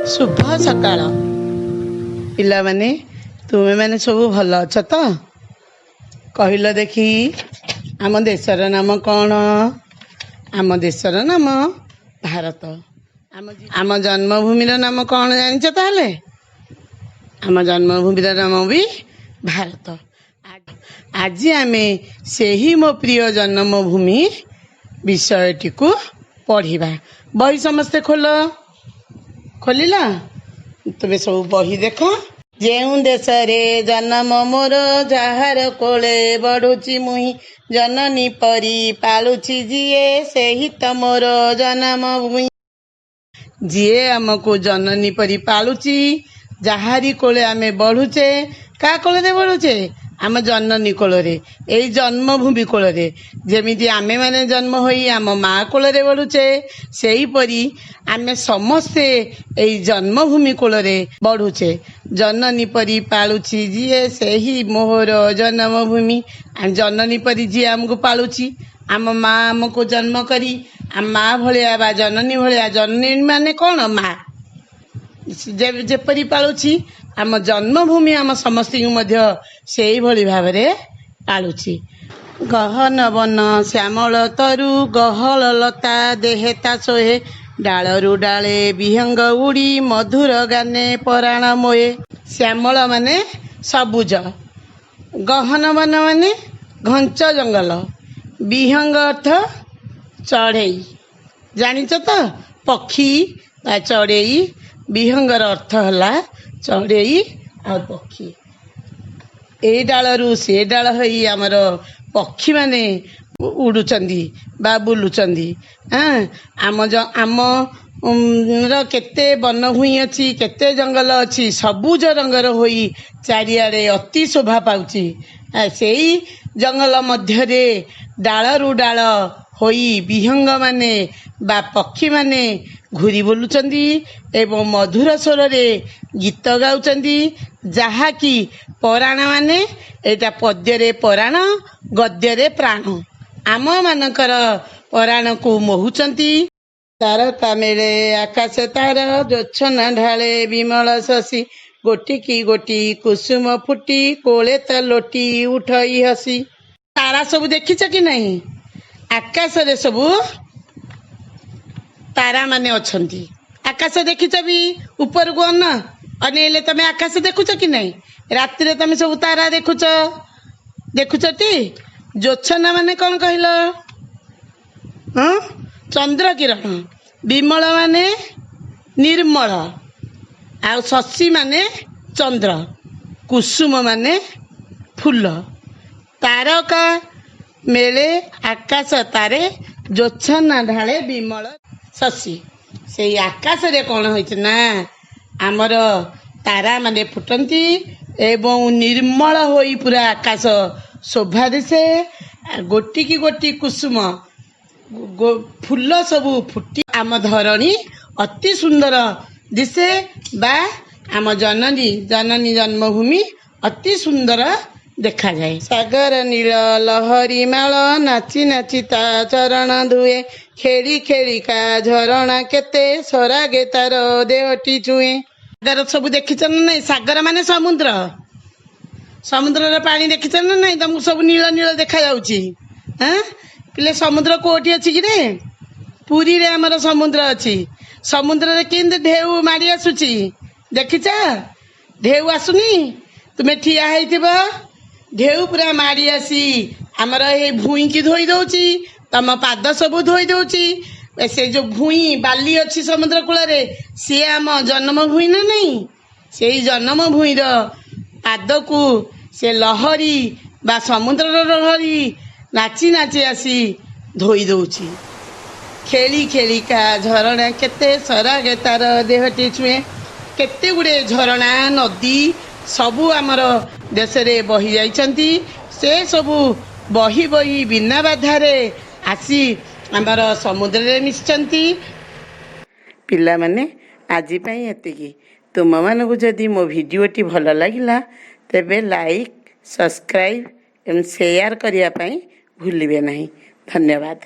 शुभ सकाळ पिला माने तुमे माने सब भल अछ तो कहल देखी आम देशर नाम कौन आम देशर नाम भारत आम जन्मभूमिर नाम कौन जानिछ ताहले आम जन्मभूमिर नाम भी भारत आज आमे सेही मो प्रिय जन्मभूमि विषयटी को पढ़िबा बही समस्ते खोल खोलिला तुम सब बही देख जेउ देश रे जन्म मोर जार कोले बढ़ुची मुही जननी परी पालुची जीए सेही त मोर जन्म भूमि जीए आमको जननी परी पालुची जहारी कोले आमे बढ़ुचे का कोले बढ़ुचे आम जननी कोलरे ए जन्मभूमि कोलरे जेमिति आमे माने जन्म होई आम माँ कोलरे बढ़ुचे सेही परी आमे समस्ते ए जन्मभूमि कोलरे बढ़ुचे जननी परी पालुची जीए सेही मोहर जन्मभूमि जननी परी जी आमको पालुची आम माँ आमको जन्म करी आम माँ भलिया बा जननी भलिया जननी माने कौन माँ जेपरी पालुची आम जन्मभूमि आम समस्त से भाव में पालुची गहन वन श्यामल तरु गहल लता देहेता सोहे डालरू डाले विहंग उड़ी मधुर गाने पराण मोए श्यामल माने सबुज गहन वन माने घंच जंगल विहंग अर्थ चढ़ई जानिच तो पक्षी चढ़ई विहंगर अर्थ है चढ़ई और पक्षी ए डालू से डाल होई आमर पक्षी माने उड़ुचंदी बा बुलुचंदी आम केते वन भूई अच्छी केते जंगल अच्छी सबुज रंगर होई चारिआडे अति शोभा पाउची से जंगल मध्य डालरू डाल होई विहंग माने बा पक्षी माने घूरी बोलुचंदी एवं मधुर स्वर रे गीत गाउचंदी जहाँकि पराण माने एटा पद्य पराण गद्य प्राण आम मानकर पराण को मोहुचंती तारका मेले आकाश तार जोच्छना ढाले विमल शशि गोटी की गोटी कुसुम फुटी कोले त लोटी उठई हसी तारा सब देखिछ कि नहीं आकाश रे सबू तारा माने अछंती आकाश देखिछ भी ऊपर को न अनेले तमे आकाश देखुछ कि नहीं राति रे तमे सब तारा देखुछ देखुछ टी जोच्छना माने कौन कहल हाँ चंद्र किरण विमल माने निर्मल आ शशि माने चंद्र कुसुम माने फूल तारका मेले आकाश तारे जोच्छना ढाले विमल शशि से आकाश रे कौन होइछ ना आमर तारा माने फुटंती एवं निर्मल होई पूरा आकाश शोभा दिसे गोटी की गोटी कुसुम फूल सबू फुटी आम धरणी अति सुंदर दिसे बा आम जननी जननी जन्मभूमि अति सुंदर देखा जाए सागर नील लहरी माल नाची नाची ता चरण धुए खेली खेली का झरणा केते सरागे तार देहटी छुए सागर सब देखिछ ना नहीं सागर माने समुद्र समुद्र रे पानी देखिछ ना नहीं तुमको सब नील नील देखा जाउची हां पिले समुद्र कोठी अछि कि रे पुरी रे हमर समुद्र अछि समुद्र रे किंद ढेउ मारी आसुची देखिछ ढेउ आसुनी तुमे ठिया हेतिबा ढेउ पूरा मारी आसी आमर ये भूई की धोई दौची तम पाद सब धोई दौची से जो भूई बाली अच्छी समुद्र कूल रे सी आम जन्मभूमि ना नहीं से जन्मभूमि पाद को से लहरी बा समुद्र लहरी नाची नाची आसी धोई दौची खेली खेली का झरणा केते सरागे तार देहटी छुए केते गुड़े झरणा नदी सबू आमर देश रे बही जाइछंती से सबू बही बही बिना बाधारे आसी आमर समुद्र रे मिशंती पिला माने आजि पई एतिकी तुम मानकु जदि मो भिडियोटी भल लागिला तेबे लाइक सब्सक्राइब एवं शेयर करिया पई भूलिबे नहीं। धन्यवाद।